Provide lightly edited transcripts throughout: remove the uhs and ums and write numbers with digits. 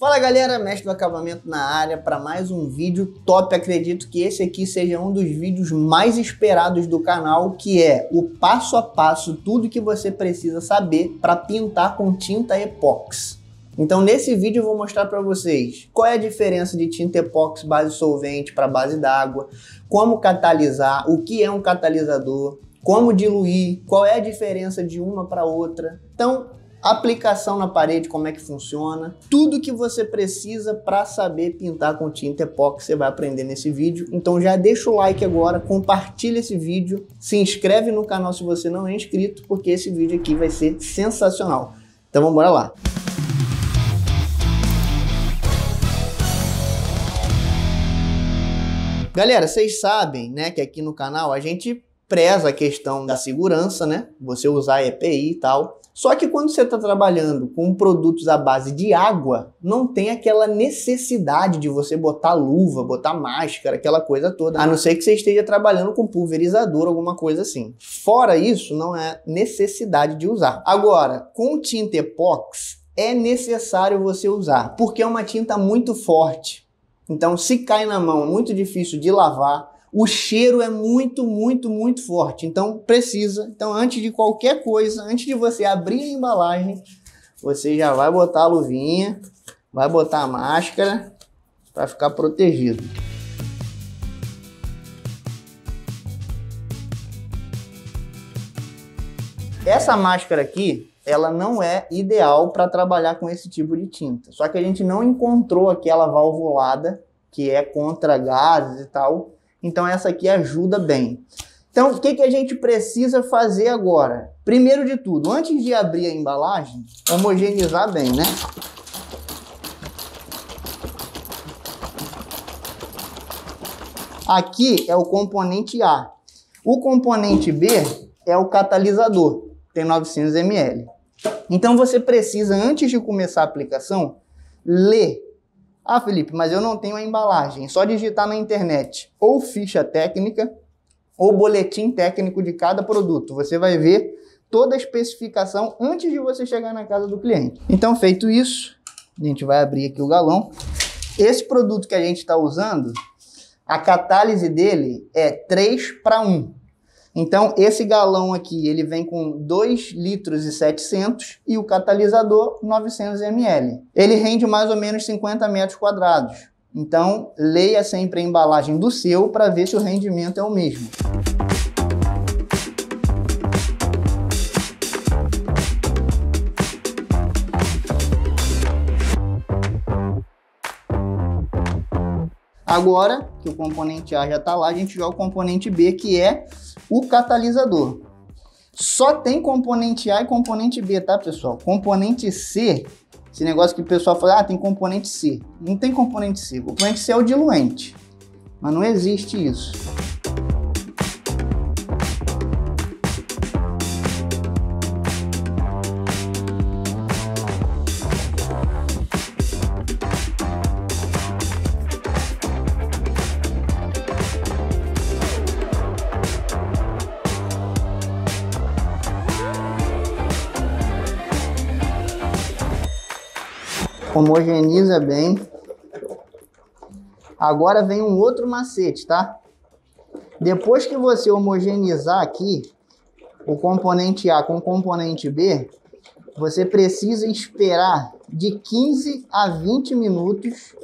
Fala galera, mestre do acabamento na área para mais um vídeo top. Acredito que esse aqui seja um dos vídeos mais esperados do canal, que é o passo a passo, tudo que você precisa saber para pintar com tinta epóxi. Então nesse vídeo eu vou mostrar para vocês qual é a diferença de tinta epóxi base solvente para base d'água, como catalisar, o que é um catalisador, como diluir, qual é a diferença de uma para outra. Então, aplicação na parede, como é que funciona, tudo que você precisa para saber pintar com tinta epóxi você vai aprender nesse vídeo. Então já deixa o like agora, compartilha esse vídeo, se inscreve no canal se você não é inscrito, porque esse vídeo aqui vai ser sensacional. Então vamos embora lá. Galera, vocês sabem, né, que aqui no canal a gente preza a questão da segurança, né, você usar EPI e tal. Só que quando você está trabalhando com produtos à base de água, não tem aquela necessidade de você botar luva, botar máscara, aquela coisa toda, a não ser que você esteja trabalhando com pulverizador, alguma coisa assim. Fora isso, não é necessidade de usar. Agora, com tinta epóxi, é necessário você usar, porque é uma tinta muito forte. Então, se cai na mão, é muito difícil de lavar. O cheiro é muito forte, então precisa. Então, antes de qualquer coisa, antes de você abrir a embalagem, você já vai botar a luvinha, vai botar a máscara para ficar protegido. Essa máscara aqui, ela não é ideal para trabalhar com esse tipo de tinta. Só que a gente não encontrou aquela valvulada, que é contra gases e tal. Então essa aqui ajuda bem. Então o que a gente precisa fazer agora? Primeiro de tudo, antes de abrir a embalagem, homogeneizar bem, né? Aqui é o componente A. O componente B é o catalisador, tem 900 ml. Então você precisa, antes de começar a aplicação, ler. Ah, Felipe, mas eu não tenho a embalagem. Só digitar na internet ou ficha técnica ou boletim técnico de cada produto. Você vai ver toda a especificação antes de você chegar na casa do cliente. Então, feito isso, a gente vai abrir aqui o galão. Esse produto que a gente está usando, a catálise dele é 3:1. Então, esse galão aqui, ele vem com 2,7 litros e o catalisador 900 ml. Ele rende mais ou menos 50 metros quadrados. Então, leia sempre a embalagem do seu para ver se o rendimento é o mesmo. Agora que o componente A já está lá, a gente joga o componente B, que é o catalisador. Só tem componente A e componente B, tá, pessoal? Componente C, esse negócio que o pessoal fala, ah, tem componente C. Não tem componente C. O componente C é o diluente, mas não existe isso. Homogeniza bem. Agora vem um outro macete, tá? Depois que você homogeneizar aqui o componente A com o componente B, você precisa esperar de 15 a 20 minutos,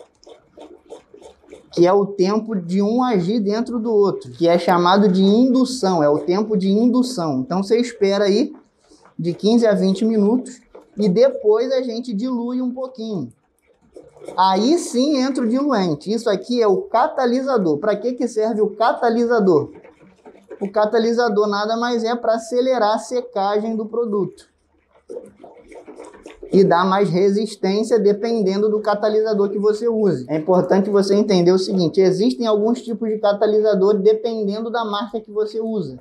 que é o tempo de um agir dentro do outro, que é chamado de indução, é o tempo de indução. Então você espera aí de 15 a 20 minutos. E depois a gente dilui um pouquinho. Aí sim entra o diluente. Isso aqui é o catalisador. Para que serve o catalisador? O catalisador nada mais é para acelerar a secagem do produto. E dar mais resistência dependendo do catalisador que você use. É importante você entender o seguinte, existem alguns tipos de catalisador dependendo da marca que você usa.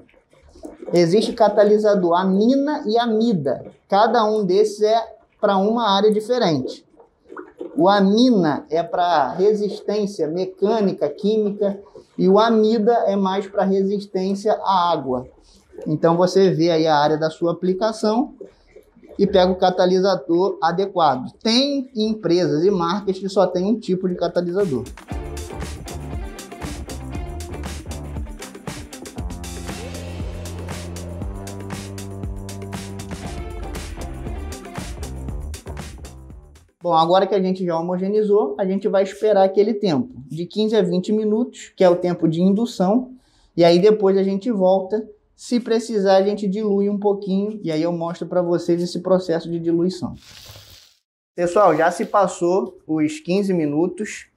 Existe catalisador amina e amida. Cada um desses é para uma área diferente. O amina é para resistência mecânica, química, e o amida é mais para resistência à água. Então você vê aí a área da sua aplicação e pega o catalisador adequado. Tem empresas e marcas que só tem um tipo de catalisador. Bom, agora que a gente já homogeneizou, a gente vai esperar aquele tempo de 15 a 20 minutos, que é o tempo de indução, e aí depois a gente volta. Se precisar, a gente dilui um pouquinho, e aí eu mostro para vocês esse processo de diluição. Pessoal, já se passou os 15 minutos.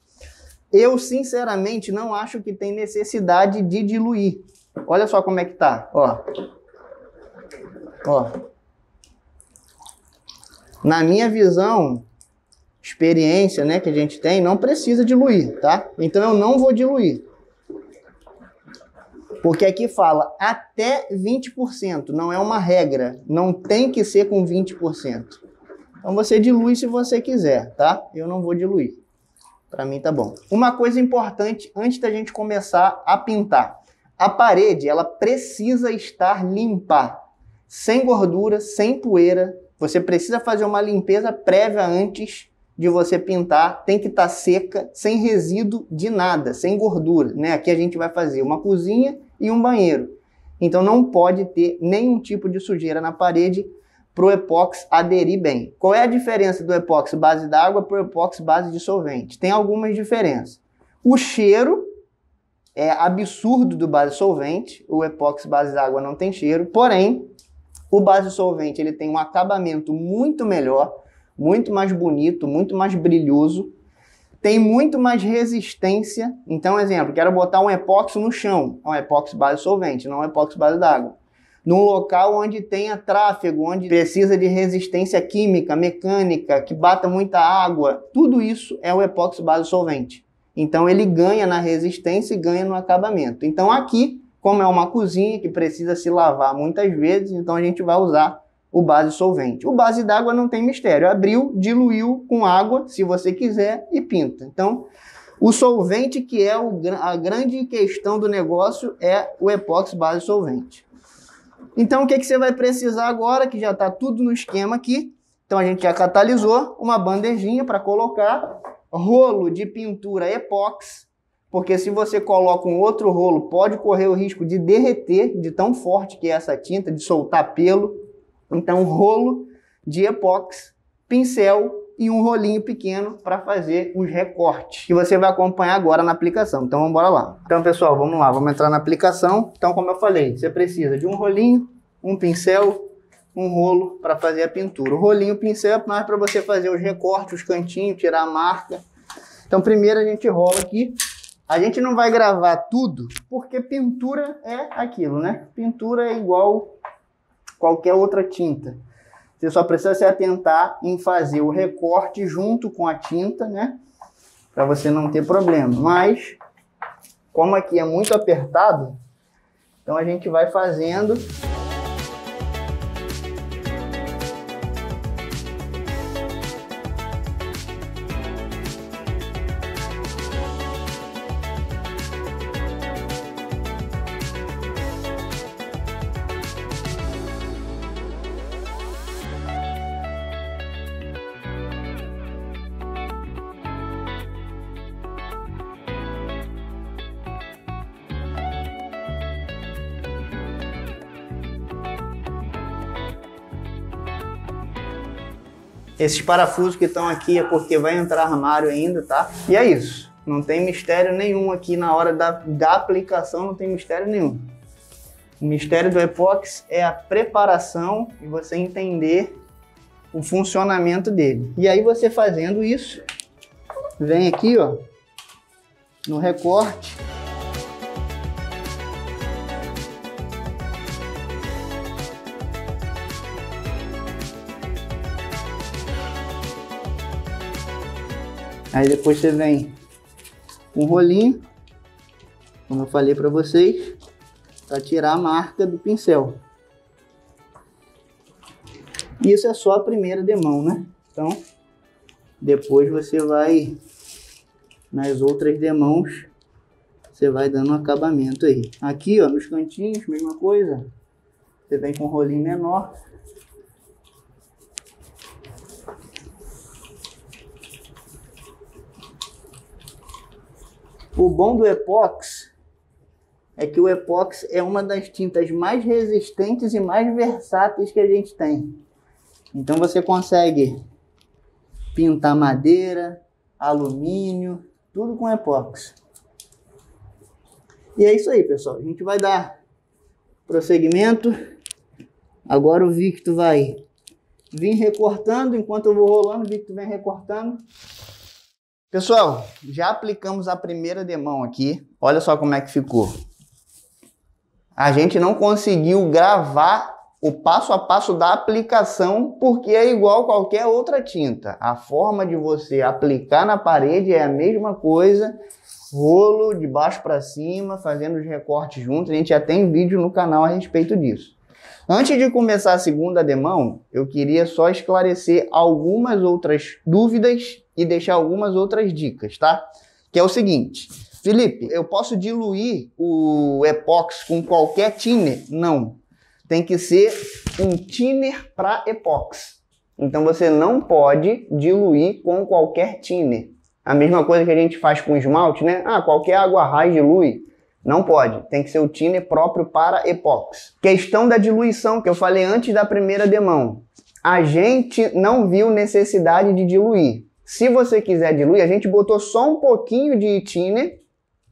Eu, sinceramente, não acho que tem necessidade de diluir. Olha só como é que tá, ó. Ó. Na minha visão, experiência, né, que a gente tem, não precisa diluir, tá? Então eu não vou diluir. Porque aqui fala até 20%, não é uma regra, não tem que ser com 20%. Então você dilui se você quiser, tá? Eu não vou diluir. Para mim tá bom. Uma coisa importante antes da gente começar a pintar. A parede, ela precisa estar limpa, sem gordura, sem poeira. Você precisa fazer uma limpeza prévia antes de você pintar, tem que estar seca, sem resíduo de nada, sem gordura, né? Aqui a gente vai fazer uma cozinha e um banheiro. Então não pode ter nenhum tipo de sujeira na parede para o epóxi aderir bem. Qual é a diferença do epóxi base d'água para o epóxi base de solvente? Tem algumas diferenças. O cheiro é absurdo do base solvente, o epóxi base d'água não tem cheiro, porém o base solvente ele tem um acabamento muito melhor, muito mais bonito, muito mais brilhoso, tem muito mais resistência. Então, exemplo, quero botar um epóxi no chão, é um epóxi base solvente, não um epóxi base d'água. Num local onde tenha tráfego, onde precisa de resistência química, mecânica, que bata muita água, tudo isso é o epóxi base solvente. Então ele ganha na resistência e ganha no acabamento. Então aqui, como é uma cozinha que precisa se lavar muitas vezes, então a gente vai usar o base solvente. O base d'água não tem mistério. Abriu, diluiu com água, se você quiser, e pinta. Então, o solvente, que é a grande questão do negócio, é o epóxi base solvente. Então, o que você vai precisar agora, que já está tudo no esquema aqui. Então, a gente já catalisou uma bandejinha para colocar, rolo de pintura epóxi, porque se você coloca um outro rolo, pode correr o risco de derreter, de tão forte que é essa tinta, de soltar pelo. Então, rolo de epóxi, pincel e um rolinho pequeno para fazer os recortes, que você vai acompanhar agora na aplicação. Então, vamos embora lá. Então, pessoal, vamos lá, vamos entrar na aplicação. Então, como eu falei, você precisa de um rolinho, um pincel, um rolo para fazer a pintura. O rolinho, o pincel é mais para você fazer os recortes, os cantinhos, tirar a marca. Então, primeiro a gente rola aqui. A gente não vai gravar tudo, porque pintura é aquilo, né? Pintura é igual qualquer outra tinta. Você só precisa se atentar em fazer o recorte junto com a tinta, né? Para você não ter problema. Mas, como aqui é muito apertado, então a gente vai fazendo. Esses parafusos que estão aqui é porque vai entrar armário ainda, tá? E é isso. Não tem mistério nenhum aqui na hora da aplicação, não tem mistério nenhum. O mistério do epóxi é a preparação e você entender o funcionamento dele. E aí você fazendo isso, vem aqui, ó, no recorte. Aí depois você vem um rolinho, como eu falei para vocês, para tirar a marca do pincel. Isso é só a primeira demão, né? Então, depois você vai, nas outras demãos, você vai dando um acabamento aí. Aqui, ó, nos cantinhos, mesma coisa. Você vem com um rolinho menor. O bom do epóxi é que o epóxi é uma das tintas mais resistentes e mais versáteis que a gente tem. Então você consegue pintar madeira, alumínio, tudo com epóxi. E é isso aí, pessoal. A gente vai dar prosseguimento. Agora o Victor vai vir recortando. Enquanto eu vou rolando, o Victor vem recortando. Pessoal, já aplicamos a primeira demão aqui. Olha só como é que ficou. A gente não conseguiu gravar o passo a passo da aplicação, porque é igual qualquer outra tinta. A forma de você aplicar na parede é a mesma coisa, rolo de baixo para cima, fazendo os recortes juntos. A gente já tem vídeo no canal a respeito disso. Antes de começar a segunda demão, eu queria só esclarecer algumas outras dúvidas e deixar algumas outras dicas, tá? Que é o seguinte: Felipe, eu posso diluir o epóxi com qualquer thinner? Não. Tem que ser um thinner para epóxi. Então você não pode diluir com qualquer thinner. A mesma coisa que a gente faz com esmalte, né? Ah, qualquer água raiz dilui. Não pode. Tem que ser o thinner próprio para epóxi. Questão da diluição, que eu falei antes da primeira demão. A gente não viu necessidade de diluir. Se você quiser diluir, a gente botou só um pouquinho de thinner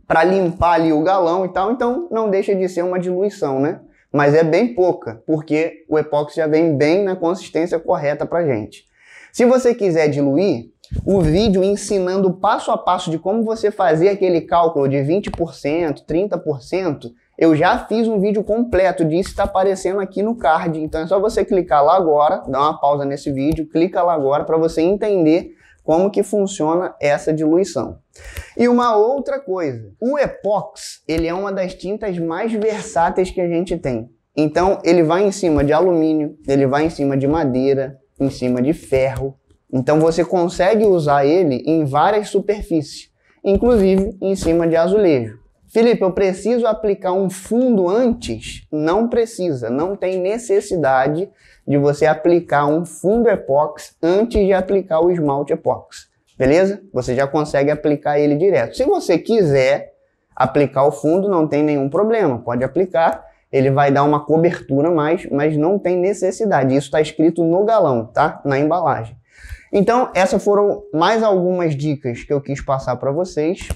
para limpar ali o galão e tal. Então não deixa de ser uma diluição, né? Mas é bem pouca, porque o epóxi já vem bem na consistência correta pra gente. Se você quiser diluir, o vídeo ensinando passo a passo de como você fazer aquele cálculo de 20%, 30%, eu já fiz um vídeo completo disso, está aparecendo aqui no card. Então é só você clicar lá agora, dar uma pausa nesse vídeo, clica lá agora para você entender como que funciona essa diluição. E uma outra coisa, o epóxi, ele é uma das tintas mais versáteis que a gente tem. Então ele vai em cima de alumínio, ele vai em cima de madeira, em cima de ferro. Então você consegue usar ele em várias superfícies, inclusive em cima de azulejo. Felipe, eu preciso aplicar um fundo antes? Não precisa, não tem necessidade de você aplicar um fundo epóxi antes de aplicar o esmalte epóxi, beleza? Você já consegue aplicar ele direto. Se você quiser aplicar o fundo, não tem nenhum problema, pode aplicar, ele vai dar uma cobertura mais, mas não tem necessidade. Isso está escrito no galão, tá? Na embalagem. Então, essas foram mais algumas dicas que eu quis passar para vocês.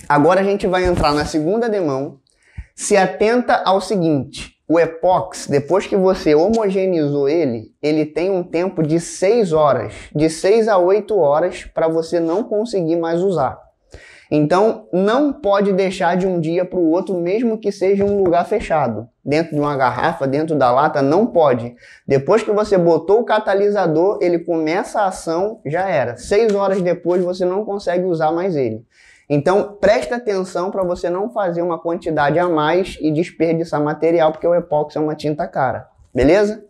Agora a gente vai entrar na segunda demão. Se atenta ao seguinte: o epóxi, depois que você homogeneizou ele, ele tem um tempo de 6 horas, de 6 a 8 horas para você não conseguir mais usar. Então, não pode deixar de um dia para o outro, mesmo que seja em um lugar fechado. Dentro de uma garrafa, dentro da lata, não pode. Depois que você botou o catalisador, ele começa a ação, já era. 6 horas depois você não consegue usar mais ele. Então, presta atenção para você não fazer uma quantidade a mais e desperdiçar material, porque o epóxi é uma tinta cara, beleza?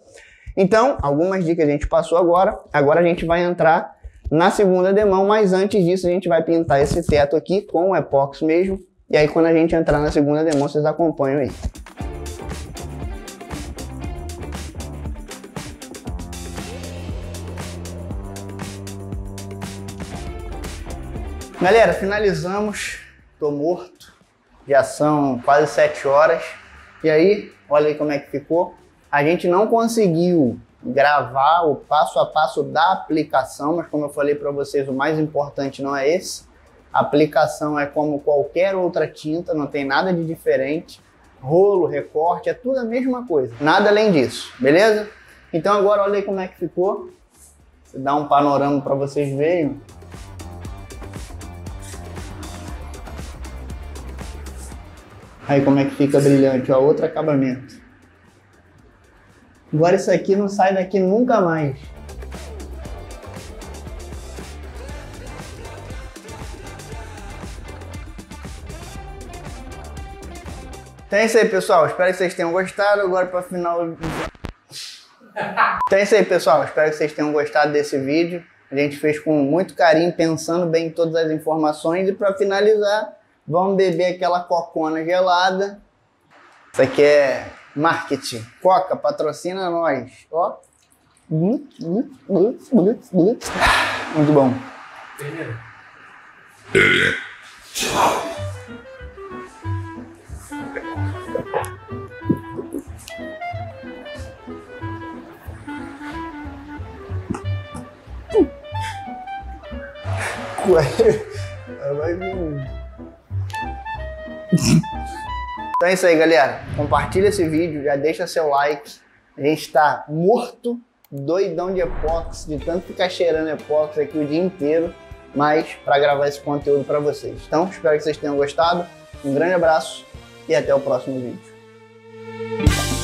Então, algumas dicas a gente passou agora. Agora a gente vai entrar na segunda demão, mas antes disso a gente vai pintar esse teto aqui com o epóxi mesmo. E aí quando a gente entrar na segunda demão, vocês acompanham aí. Galera, finalizamos. Tô morto. Já são quase 7 horas. E aí, olha aí como é que ficou. A gente não conseguiu gravar o passo a passo da aplicação, mas como eu falei para vocês, o mais importante não é esse. A aplicação é como qualquer outra tinta, não tem nada de diferente. Rolo, recorte, é tudo a mesma coisa. Nada além disso, beleza? Então agora olha aí como é que ficou. Vou dar um panorama para vocês verem. Aí como é que fica brilhante, ó, outro acabamento. Agora isso aqui não sai daqui nunca mais. Então é isso aí, pessoal. Espero que vocês tenham gostado. Agora para final... Então é isso aí, pessoal. Espero que vocês tenham gostado desse vídeo. A gente fez com muito carinho, pensando bem em todas as informações. E para finalizar, vamos beber aquela cocona gelada. Isso aqui é marketing. Coca, patrocina nós. Ó. Muito bom. Vai vir. Então é isso aí, galera. Compartilha esse vídeo, já deixa seu like. A gente tá morto, doidão de epóxi, de tanto ficar cheirando epóxi aqui o dia inteiro, mas para gravar esse conteúdo para vocês. Então, espero que vocês tenham gostado. Um grande abraço e até o próximo vídeo.